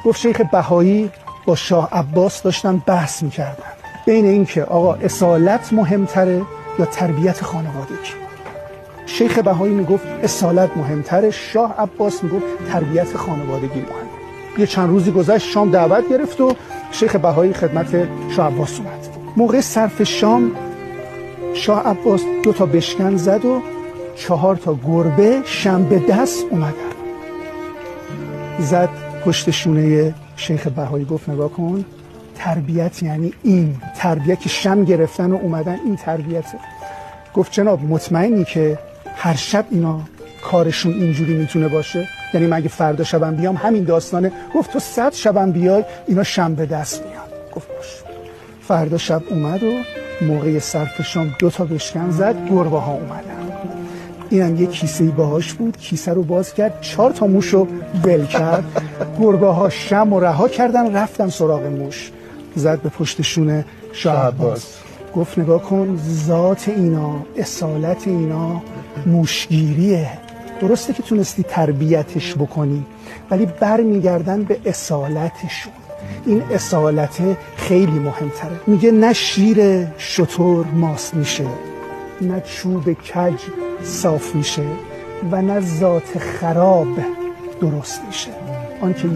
گفت شیخ بهایی با شاه عباس داشتن بحث میکردن بین این که آقا اصالت مهمتره یا تربیت خانوادگی. شیخ بهایی میگفت اصالت مهمتره، شاه عباس میگفت تربیت خانوادگی مهمه. یه چند روزی گذشت، شام دعوت گرفت و شیخ بهایی خدمت شاه عباس اومد. موقع صرف شام شاه عباس 2 تا بشکن زد و 4 تا گربه شم به دست اومدن. زد پشت شونه شیخ بهایی، گفت نگاه کن، تربیت یعنی این تربیت که شم گرفتن و اومدن، این تربیته. گفت جناب مطمئنی که هر شب اینا کارشون اینجوری میتونه باشه؟ یعنی من اگه فردا شبم بیام همین داستانه؟ گفت تو 100 شبم بیای اینا شم به دست میاد. گفت باش. فردا شب اومد و موقع صرف شام 2 تا بشکن زد، گربه ها اومدن. اینم یه کیسه‌ای باهاش بود، کیسه رو باز کرد، 4 تا موش رو ول کرد. گربه ها شم و رها کردن، رفتن سراغ موش. زد به پشت شونه شاه عباس، گفت نگاه کن، ذات اینا، اصالت اینا موشگیریه. درسته که تونستی تربیتش بکنی ولی برمیگردن به اصالتشون. این اصالت خیلی مهمتره. میگه نه شیر شتر ماست میشه، نه چوب کج صاف میشه و نه ذات خراب درست میشه. آنکه